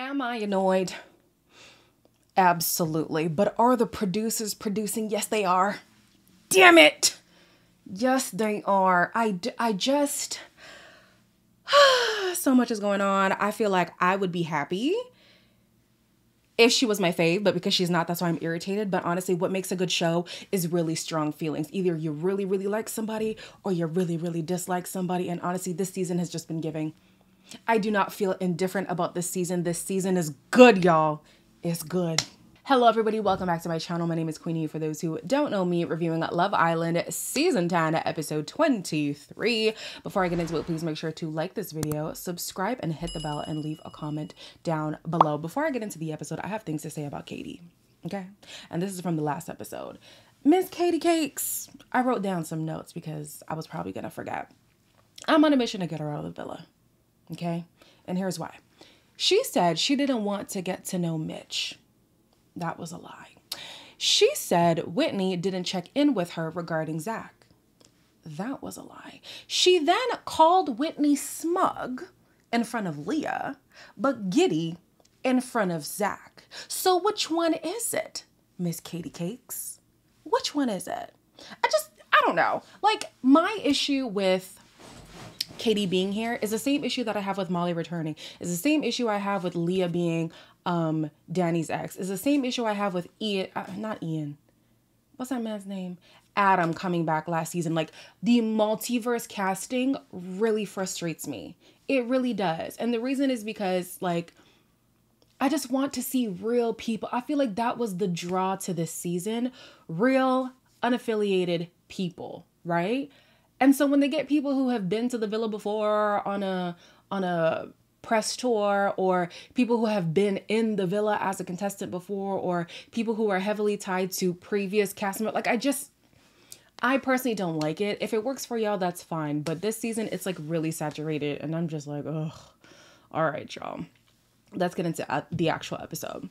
Am I annoyed? Absolutely. But are the producers producing? Yes, they are. Damn it. Yes, they are. I just, so much is going on. I feel like I would be happy if she was my fave, but because she's not, that's why I'm irritated. But honestly, what makes a good show is really strong feelings. Either you really, really like somebody or you really, really dislike somebody. And honestly, this season has just been giving. I do not feel indifferent about this season. This season is good, y'all. It's good. Hello, everybody. Welcome back to my channel. My name is Queenie. For those who don't know me, reviewing Love Island Season 10, Episode 23. Before I get into it, please make sure to like this video, subscribe, and hit the bell, and leave a comment down below. Before I get into the episode, I have things to say about Katie, okay? And this is from the last episode. Miss Katie Cakes. I wrote down some notes because I was probably going to forget. I'm on a mission to get her out of the villa, okay? And here's why. She said she didn't want to get to know Mitch. That was a lie. She said Whitney didn't check in with her regarding Zach. That was a lie. She then called Whitney smug in front of Leah, but giddy in front of Zach. So which one is it, Miss Katie Cakes? Which one is it? I don't know. Like, my issue with Katie being here is the same issue that I have with Molly returning. It's the same issue I have with Leah being Danny's ex. It's the same issue I have with Ian, not Ian. What's that man's name? Adam coming back last season. Like, the multiverse casting really frustrates me. It really does. And the reason is because, like, I just want to see real people. I feel like that was the draw to this season. Real, unaffiliated people, right? And so when they get people who have been to the villa before on a press tour, or people who have been in the villa as a contestant before, or people who are heavily tied to previous cast members, like, I personally don't like it. If it works for y'all, that's fine. But this season, it's like really saturated, and I'm just like, ugh. All right, y'all. Let's get into the actual episode.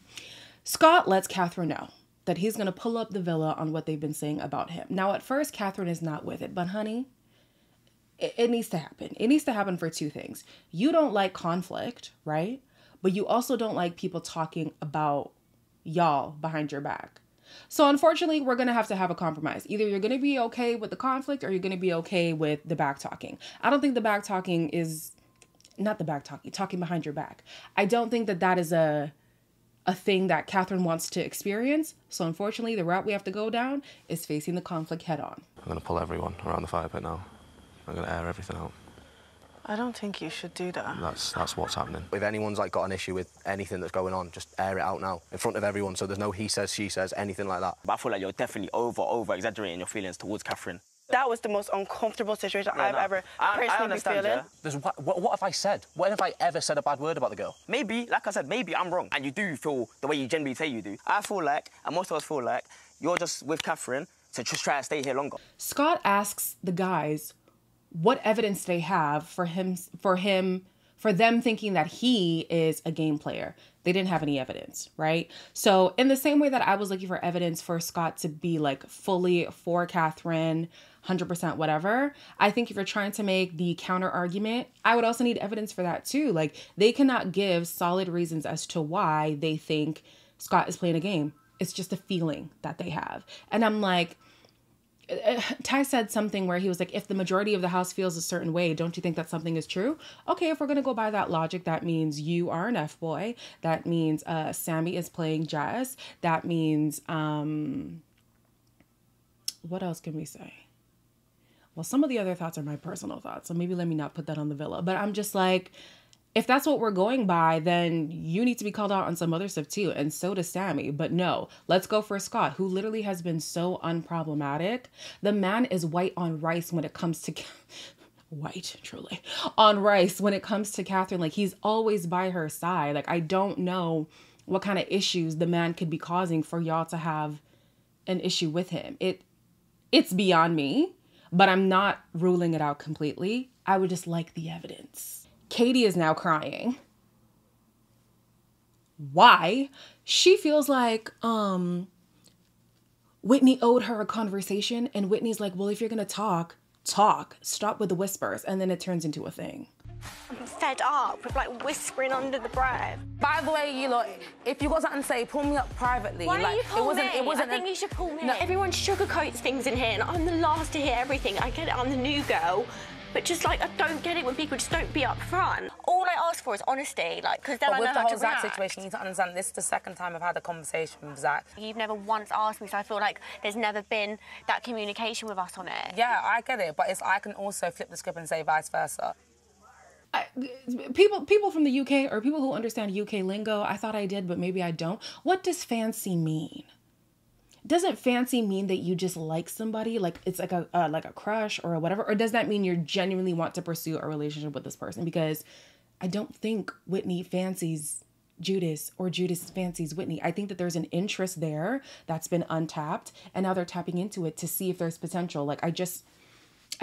Scott lets Catherine know that he's going to pull up the villa on what they've been saying about him. Now, at first, Catherine is not with it, but honey, it needs to happen. It needs to happen for two things. You don't like conflict, right? But you also don't like people talking about y'all behind your back. So unfortunately, we're going to have a compromise. Either you're going to be okay with the conflict or you're going to be okay with the back talking. I don't think the back talking is, not the back talking, talking behind your back. I don't think that that is a thing that Catherine wants to experience. So unfortunately, the route we have to go down is facing the conflict head on. I'm going to pull everyone around the fire pit now. I'm going to air everything out. I don't think you should do that. That's what's happening. If anyone's like got an issue with anything that's going on, just air it out now in front of everyone, so there's no he says, she says, anything like that. But I feel like you're definitely over exaggerating your feelings towards Catherine. That was the most uncomfortable situation I've ever personally I been understand, feeling. yeah. What have I said? When have I ever said a bad word about the girl? Maybe, like I said, maybe I'm wrong. And you do feel the way you generally say you do. I feel like, and most of us feel like, you're just with Catherine to just try to stay here longer. Scott asks the guys what evidence they have for them thinking that he is a game player. They didn't have any evidence, right? So in the same way that I was looking for evidence for Scott to be like fully for Catherine, 100% whatever, I think if you're trying to make the counter argument, I would also need evidence for that too. Like, they cannot give solid reasons as to why they think Scott is playing a game. It's just a feeling that they have. And I'm like, Ty said something where he was like, if the majority of the house feels a certain way, don't you think that something is true? Okay, if we're going to go by that logic, that means you are an F-boy. That means Sammy is playing Jess. That means, what else can we say? Well, some of the other thoughts are my personal thoughts, so maybe let me not put that on the villa. But I'm just like, if that's what we're going by, then you need to be called out on some other stuff too. And so does Sammy. But no, let's go for Scott, who literally has been so unproblematic. The man is white on rice when it comes to white, truly on rice when it comes to Catherine. Like, he's always by her side. Like, I don't know what kind of issues the man could be causing for y'all to have an issue with him. It's beyond me, but I'm not ruling it out completely. I would just like the evidence. Katie is now crying. Why? She feels like Whitney owed her a conversation, and Whitney's like, well, if you're gonna talk. Stop with the whispers. And then it turns into a thing. I'm fed up with like whispering under the breath. By the way, you lot, if you got something to say, pull me up privately. Why don't you pull me? It wasn't. I think you should pull me. No, everyone sugarcoats things in here, and I'm the last to hear everything. I get it, I'm the new girl. But just like, I don't get it when people just don't be upfront. All I ask for is honesty, like, because then I know how to react. With the whole Zach situation, you need to understand this is the second time I've had a conversation with Zach. You've never once asked me, so I feel like there's never been that communication with us on it. Yeah, I get it, but I can also flip the script and say vice versa. People from the UK, or people who understand UK lingo, I thought I did, but maybe I don't. What does fancy mean? Doesn't fancy mean that you just like somebody, like it's like a crush or whatever, or does that mean you genuinely want to pursue a relationship with this person? Because I don't think Whitney fancies Judas or Judas fancies Whitney. I think that there's an interest there that's been untapped, and now they're tapping into it to see if there's potential. Like, I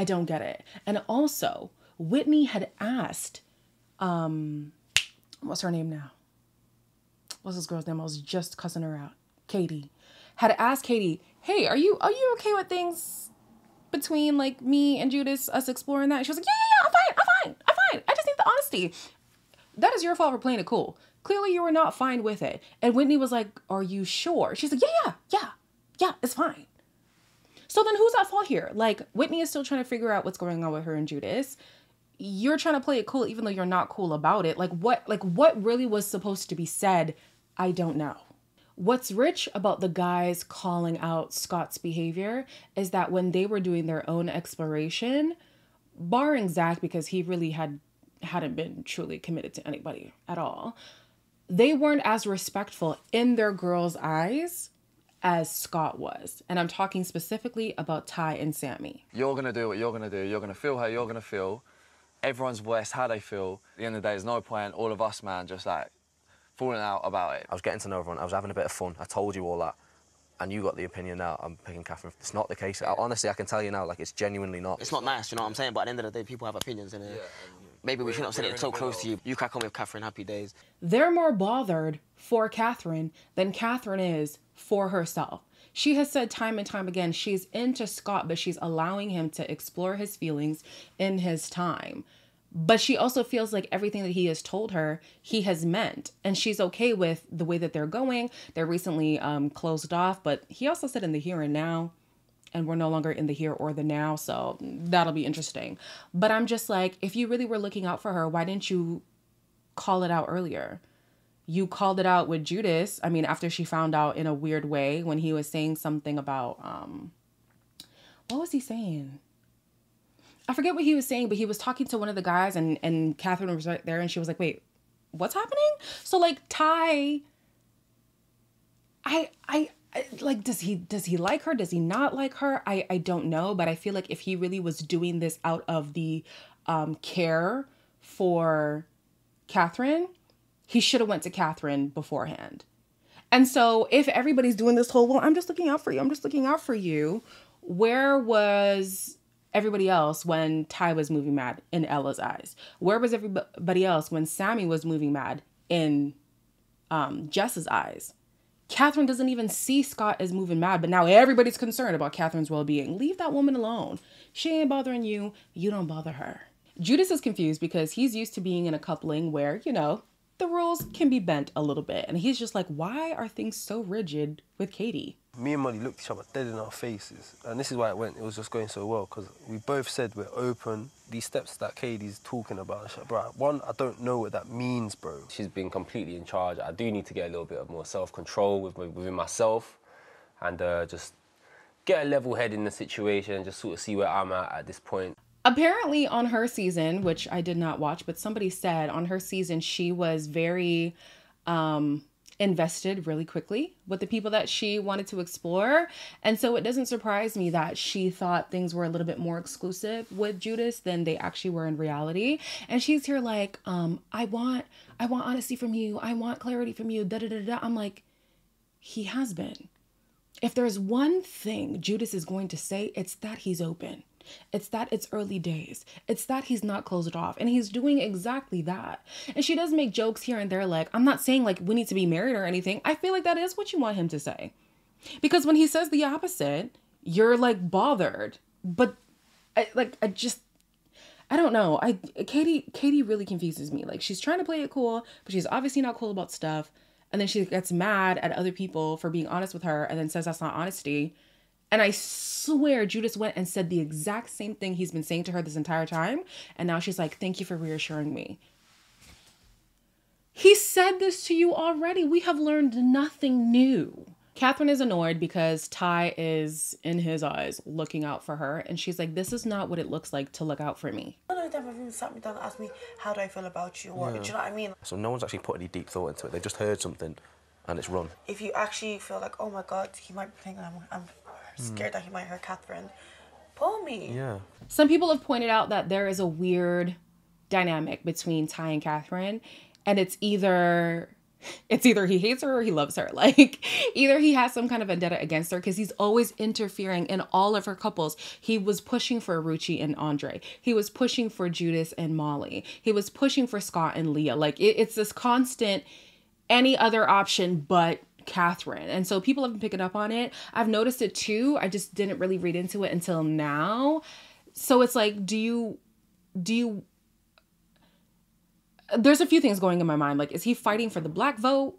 don't get it. And also, Whitney had asked, what's her name now? What's this girl's name? I was just cussing her out. Katie. Had asked Katie, hey, are you okay with things between like me and Judas, us exploring that? And she was like, yeah, I'm fine. I just need the honesty. That is your fault for playing it cool. Clearly you were not fine with it. And Whitney was like, are you sure? She's like, yeah, it's fine. So then who's at fault here? Like, Whitney is still trying to figure out what's going on with her and Judas. You're trying to play it cool even though you're not cool about it. Like what really was supposed to be said? I don't know. What's rich about the guys calling out Scott's behavior is that when they were doing their own exploration, barring Zach because he really hadn't been truly committed to anybody at all, they weren't as respectful in their girls' eyes as Scott was. And I'm talking specifically about Ty and Sammy. You're going to do what you're going to do. You're going to feel how you're going to feel. Everyone's voice, how they feel. At the end of the day, there's no point, all of us, man, just like falling out about it. I was getting to know everyone. I was having a bit of fun. I told you all that. And you got the opinion now, I'm picking Catherine. It's not the case. Honestly, I can tell you now, like, it's genuinely not. It's not nice, you know what I'm saying? But at the end of the day, people have opinions in it. Yeah, maybe we shouldn't have said it so close to you. You crack on with Catherine, happy days. They're more bothered for Catherine than Catherine is for herself. She has said time and time again, she's into Scott, but she's allowing him to explore his feelings in his time. But she also feels like everything that he has told her, he has meant. And she's okay with the way that they're going. They're recently closed off, but he also said in the here and now, and we're no longer in the here or the now, so that'll be interesting. But I'm just like, if you really were looking out for her, why didn't you call it out earlier? You called it out with Judas, I mean, after she found out in a weird way when he was saying something about, what was he saying? I forget what he was saying, but he was talking to one of the guys and Catherine was right there and she was like, wait, what's happening? So like Ty, I like, does he like her? Does he not like her? I don't know, but I feel like if he really was doing this out of the care for Catherine, he should have went to Catherine beforehand. And so if everybody's doing this whole, well, I'm just looking out for you, where was everybody else when Ty was moving mad in Ella's eyes? Where was everybody else when Sammy was moving mad in Jess's eyes? Catherine doesn't even see Scott as moving mad, but now everybody's concerned about Catherine's well-being. Leave that woman alone. She ain't bothering you. You don't bother her. Judas is confused because he's used to being in a coupling where, you know, the rules can be bent a little bit. And he's just like, why are things so rigid with Katie? Me and Molly looked each other dead in our faces. And this is why it was just going so well, because we both said we're open. These steps that Katie's talking about, bro, one, I don't know what that means, bro. She's been completely in charge. I do need to get a little bit of more self-control within myself and just get a level head in the situation, just sort of see where I'm at this point. Apparently on her season, which I did not watch, but somebody said on her season, she was very invested really quickly with the people that she wanted to explore. And so it doesn't surprise me that she thought things were a little bit more exclusive with Judas than they actually were in reality. And she's here like, I want honesty from you. I want clarity from you. Da, da, da, da. I'm like, he has been. If there's one thing Judas is going to say, it's that he's open. It's that it's early days. It's that he's not closed off. And he's doing exactly that. And she does make jokes here and there like, I'm not saying like we need to be married or anything. I feel like that is what you want him to say. Because when he says the opposite, you're like bothered. But I I don't know. Katie really confuses me. Like, she's trying to play it cool, but she's obviously not cool about stuff. And then she gets mad at other people for being honest with her and then says that's not honesty. And I swear Judas went and said the exact same thing he's been saying to her this entire time. And now she's like, thank you for reassuring me. He said this to you already. We have learned nothing new. Catherine is annoyed because Ty is, in his eyes, looking out for her. And she's like, this is not what it looks like to look out for me. I don't know if they've even sat me down and asked me, how do I feel about you? Or, do you know what I mean? So no one's actually put any deep thought into it. They just heard something and it's run. If you actually feel like, oh my God, he might be thinking I'm scared that he might hurt Catherine, pull me. Yeah. Some people have pointed out that there is a weird dynamic between Ty and Catherine. And it's either he hates her or he loves her. Like, either he has some kind of vendetta against her because he's always interfering in all of her couples. He was pushing for Ruchi and Andre. He was pushing for Judas and Molly. He was pushing for Scott and Leah. Like, it's this constant, any other option but Catherine. And so people have been picking up on it. I've noticed it too. I just didn't really read into it until now. So it's like, do you there's a few things going in my mind. Like, is he fighting for the black vote?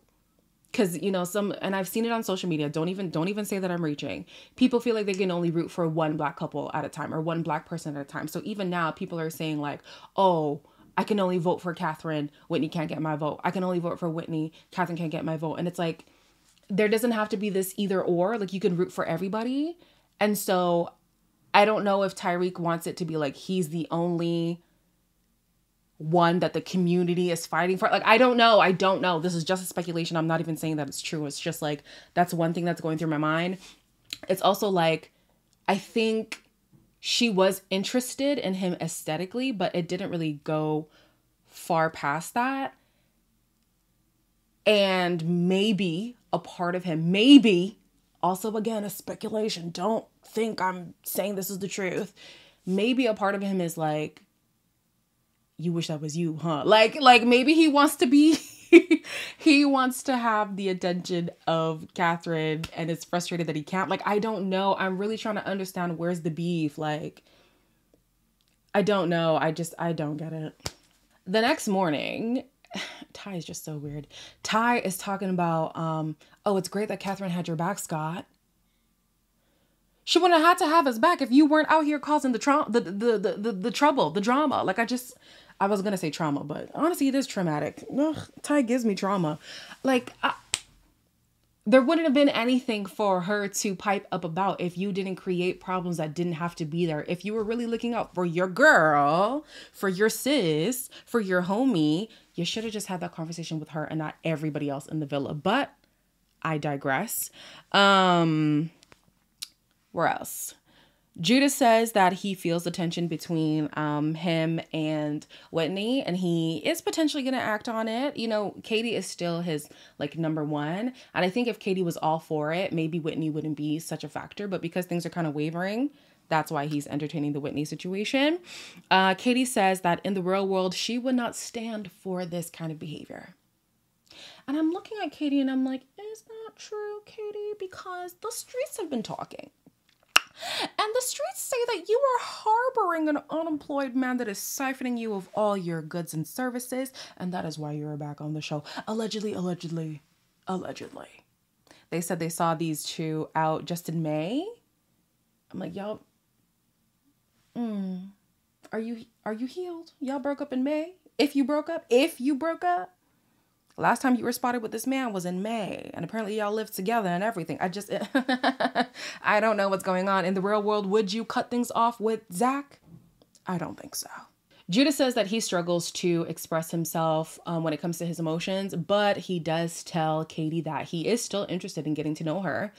Because, you know, and I've seen it on social media. Don't even say that I'm reaching. People feel like they can only root for one black couple at a time or one black person at a time. So even now people are saying like, oh, I can only vote for Catherine. Whitney can't get my vote. I can only vote for Whitney. Catherine can't get my vote. And it's like, there doesn't have to be this either or. Like, you can root for everybody. And so I don't know if Tyreek wants it to be like he's the only one that the community is fighting for. Like, I don't know. This is just a speculation. I'm not even saying that it's true. It's just like, that's one thing that's going through my mind. It's also like, I think she was interested in him aesthetically, but it didn't really go far past that. And maybe a part of him, maybe, also again, a speculation. Don't think I'm saying this is the truth. Maybe a part of him is like, you wish that was you, huh? Like maybe he wants to be, he wants to have the attention of Catherine and is frustrated that he can't. Like, I don't know. I'm really trying to understand where's the beef. Like, I don't know. I don't get it. The next morning, Ty is just so weird. Ty is talking about, oh, it's great that Catherine had your back, Scott. She wouldn't have had to have his back if you weren't out here causing the trouble, the drama. Like, I was going to say trauma, but honestly, it is traumatic. Ugh, Ty gives me trauma. Like, there wouldn't have been anything for her to pipe up about if you didn't create problems that didn't have to be there. If you were really looking out for your girl, for your sis, for your homie, you should have just had that conversation with her and not everybody else in the villa. But I digress. Where else? Judas says that he feels the tension between him and Whitney, and he is potentially going to act on it. You know, Katie is still his like number one. And I think if Katie was all for it, maybe Whitney wouldn't be such a factor. But because things are kind of wavering, that's why he's entertaining the Whitney situation. Katie says that in the real world, she would not stand for this kind of behavior. And I'm looking at Katie and I'm like, is that true, Katie? Because the streets have been talking. And the streets say that you are harboring an unemployed man that is siphoning you of all your goods and services. And that is why you're back on the show. Allegedly. They said they saw these two out just in May. I'm like, y'all, are you healed? Y'all broke up in May? If you broke up. Last time you were spotted with this man was in May. And apparently y'all lived together and everything. I don't know what's going on. In the real world, would you cut things off with Zach? I don't think so. Judas says that he struggles to express himself when it comes to his emotions, but he does tell Katie that he is still interested in getting to know her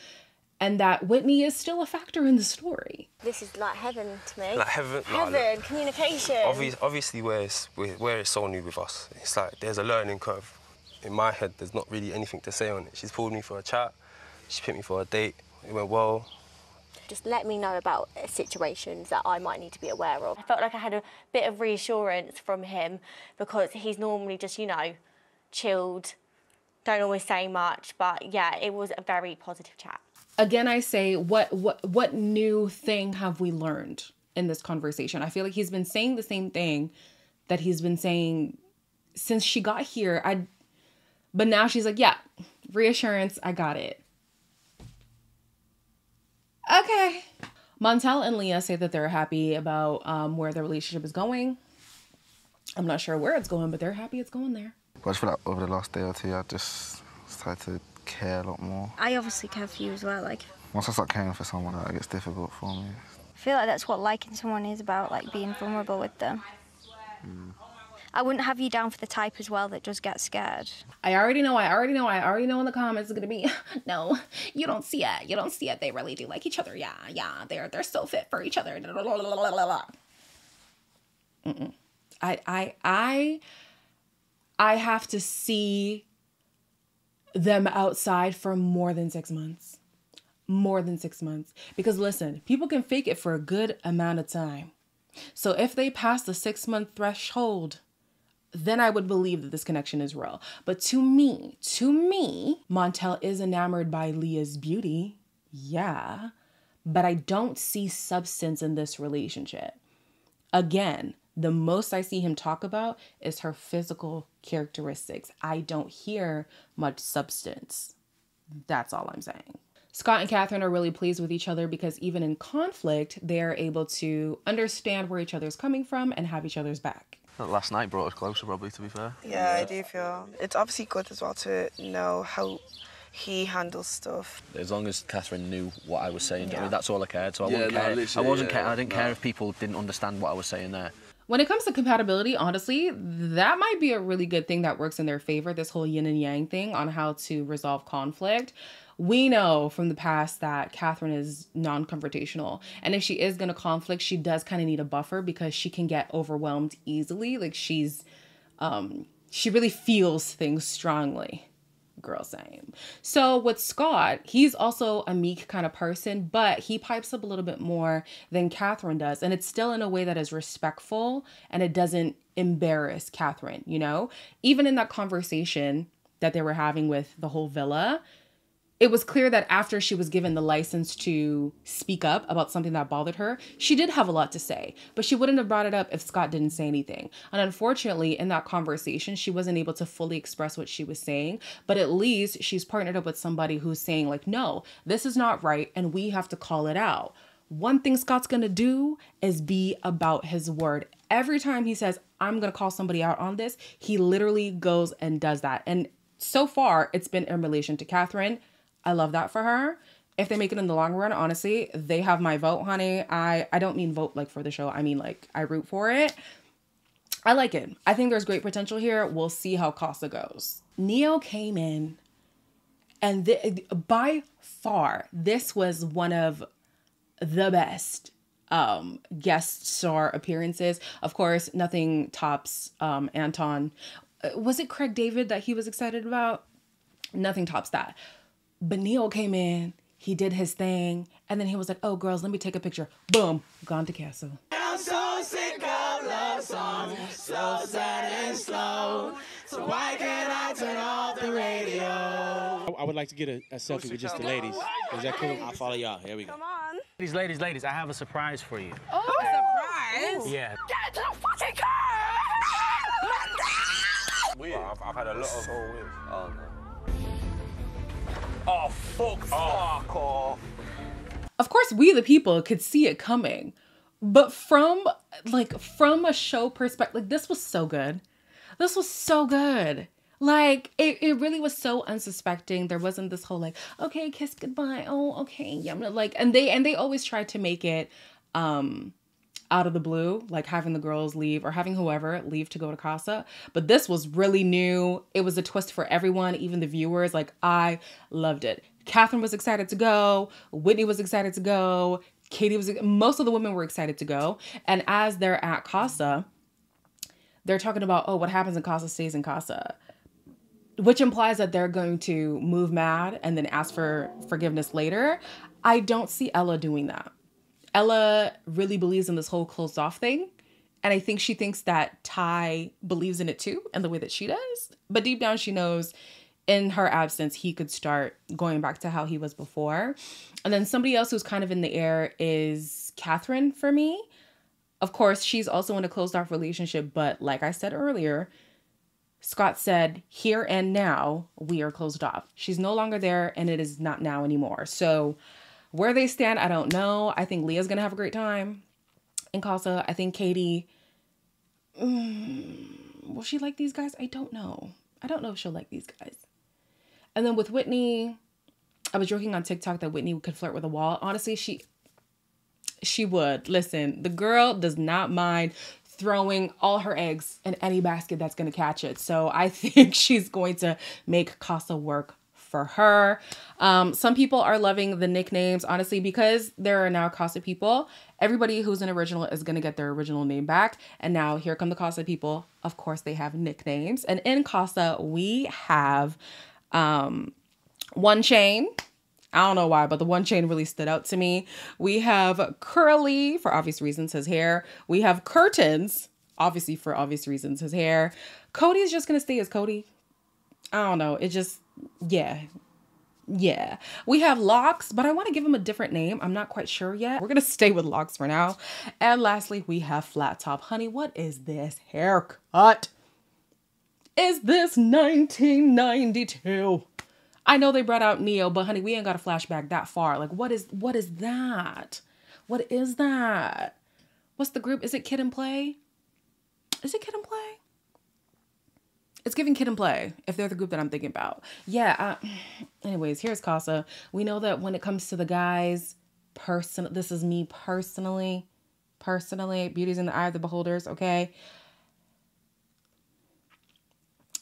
and that Whitney is still a factor in the story. This is like heaven to me. Like heaven? Heaven, communication. Obviously where it's so new with us, it's like there's a learning curve. In my head, there's not really anything to say on it. She's pulled me for a chat. She picked me for a date. It went well. Just let me know about situations that I might need to be aware of. I felt like I had a bit of reassurance from him because he's normally just, you know, chilled, don't always say much. But yeah, it was a very positive chat. Again, I say, what new thing have we learned in this conversation. I feel like he's been saying the same thing that he's been saying since she got here. But now she's like, yeah, reassurance, I got it. Okay. Montel and Leah say that they're happy about where their relationship is going. I'm not sure where it's going, but they're happy it's going there. But I just feel like over the last day or two, I just started to care a lot more. I obviously care for you as well. Like, once I start caring for someone, it gets difficult for me. I feel like that's what liking someone is about, like being vulnerable with them. I wouldn't have you down for the type as well that does get scared. I already know in the comments it's gonna be, no, you don't see it. They really do like each other. Yeah, they're so fit for each other. I have to see them outside for more than 6 months. More than 6 months. Because listen, people can fake it for a good amount of time. So if they pass the 6-month threshold, then I would believe that this connection is real. But to me, Montel is enamored by Leah's beauty. Yeah. But I don't see substance in this relationship. Again, the most I see him talk about is her physical characteristics. I don't hear much substance. That's all I'm saying. Scott and Catherine are really pleased with each other because even in conflict, they're able to understand where each other's coming from and have each other's back. Last night brought us closer, probably, to be fair. Yeah, I do feel. It's obviously good as well to know how he handles stuff. As long as Catherine knew what I was saying, Yeah. I mean, that's all I cared. So I Yeah, wouldn't no, care. literally, I wasn't yeah, care. I didn't no. care if people didn't understand what I was saying there. When it comes to compatibility, honestly, that might be a really good thing that works in their favor, this whole yin and yang thing on how to resolve conflict. We know from the past that Catherine is non-confrontational. And if she is going to conflict, she does kind of need a buffer because she can get overwhelmed easily. Like she really feels things strongly. Girl, same. So with Scott, he's also a meek kind of person, but he pipes up a little bit more than Catherine does. And it's still in a way that is respectful and it doesn't embarrass Catherine, you know? Even in that conversation that they were having with the whole villa, it was clear that after she was given the license to speak up about something that bothered her, she did have a lot to say, but she wouldn't have brought it up if Scott didn't say anything. And unfortunately, in that conversation, she wasn't able to fully express what she was saying, but at least she's partnered up with somebody who's saying like, no, this is not right, and we have to call it out. One thing Scott's gonna do is be about his word. Every time he says, I'm gonna call somebody out on this, he literally goes and does that. And so far, it's been in relation to Catherine. I love that for her. If they make it in the long run, honestly, they have my vote, honey. I don't mean vote like for the show. I mean like I root for it. I like it. I think there's great potential here. We'll see how Casa goes. Neo came in and by far, this was one of the best guest star appearances. Of course, nothing tops Anton. Was it Craig David that he was excited about? Nothing tops that. But Neo came in, he did his thing, and then he was like, oh, girls, let me take a picture. Boom, gone to Castle. I'm so sick of love songs, so sad and slow. So why can't I turn off the radio? I would like to get a selfie with just the ladies. Is that cool? I'll follow y'all. Here we go. Come on. Ladies, I have a surprise for you. Oh, a surprise? Yeah. Get to the fucking car! Weird. I've had a lot of... Oh, no. Oh, fuck off. Of course, we the people could see it coming. But from a show perspective, like this was so good. This was so good. Like it really was so unsuspecting. There wasn't this whole like, okay, kiss goodbye. Oh, okay. Yeah, like and they always tried to make it out of the blue, like having the girls leave or having whoever leave to go to Casa. But this was really new. It was a twist for everyone, even the viewers. Like, I loved it. Catherine was excited to go. Whitney was excited to go. Katie was, most of the women were excited to go. And as they're at Casa, they're talking about, oh, what happens in Casa stays in Casa, which implies that they're going to move mad and then ask for forgiveness later. I don't see Ella doing that. Ella really believes in this whole closed off thing. And I think she thinks that Ty believes in it too, and the way that she does. But deep down, she knows in her absence, he could start going back to how he was before. And then somebody else who's kind of in the air is Catherine for me. Of course, she's also in a closed off relationship, but like I said earlier, Scott said, here and now, we are closed off. She's no longer there, and it is not now anymore. So where they stand, I don't know. I think Leah's going to have a great time in Casa. I think Katie, will she like these guys? I don't know. I don't know if she'll like these guys. And then with Whitney, I was joking on TikTok that Whitney could flirt with a wall. Honestly, she would. Listen, the girl does not mind throwing all her eggs in any basket that's going to catch it. So I think she's going to make Casa work for her. Some people are loving the nicknames, honestly, because there are now Casa people. Everybody who's an original is going to get their original name back. And now here come the Casa people. Of course, they have nicknames. And in Casa, we have One Chain. I don't know why, but the One Chain really stood out to me. We have Curly, for obvious reasons, his hair. We have Curtains, obviously for obvious reasons, his hair. Cody's just going to stay as Cody. I don't know. It just, yeah. We have Locks, but I want to give him a different name. I'm not quite sure yet. We're going to stay with Locks for now. And lastly, we have Flat Top. Honey, what is this haircut? Is this 1992? I know they brought out Neo, but honey, we ain't got a flashback that far. Like, what is that? What is that? What's the group? Is it Kid and Play? Is it Kid and Play? It's giving Kid and Play, if they're the group that I'm thinking about. Yeah, anyways, here's Casa. We know that when it comes to the guys, this is me personally, beauty's in the eye of the beholders, okay?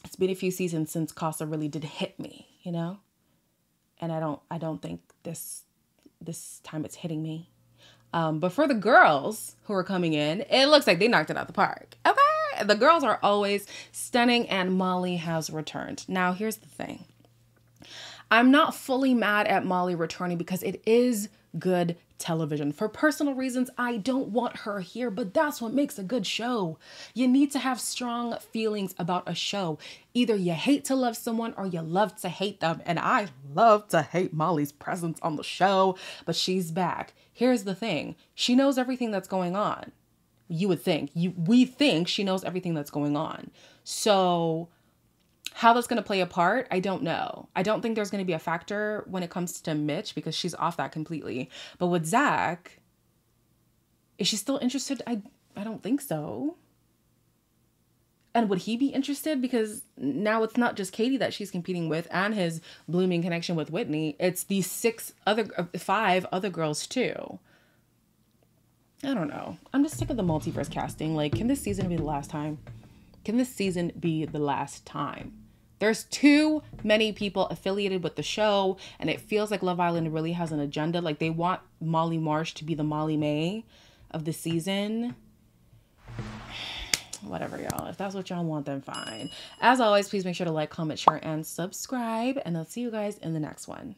It's been a few seasons since Casa really did hit me, you know? And I don't think this time it's hitting me. But for the girls who are coming in, it looks like they knocked it out the park. Okay? The girls are always stunning, and Molly has returned. Now, here's the thing. I'm not fully mad at Molly returning because it is good television. For personal reasons, I don't want her here, but that's what makes a good show. You need to have strong feelings about a show. Either you hate to love someone or you love to hate them. And I love to hate Molly's presence on the show, but she's back. Here's the thing. She knows everything that's going on. You would think. We think she knows everything that's going on. So how that's going to play a part, I don't know. I don't think there's going to be a factor when it comes to Mitch because she's off that completely. But with Zach, is she still interested? I don't think so. And would he be interested? Because now it's not just Katie that she's competing with and his blooming connection with Whitney. It's these 5 other girls too. I don't know. I'm just sick of the multiverse casting. Like, can this season be the last time? Can this season be the last time? There's too many people affiliated with the show, and it feels like Love Island really has an agenda. Like, they want Molly Marsh to be the Molly May of the season. Whatever, y'all. If that's what y'all want, then fine. As always, please make sure to like, comment, share, and subscribe. And I'll see you guys in the next one.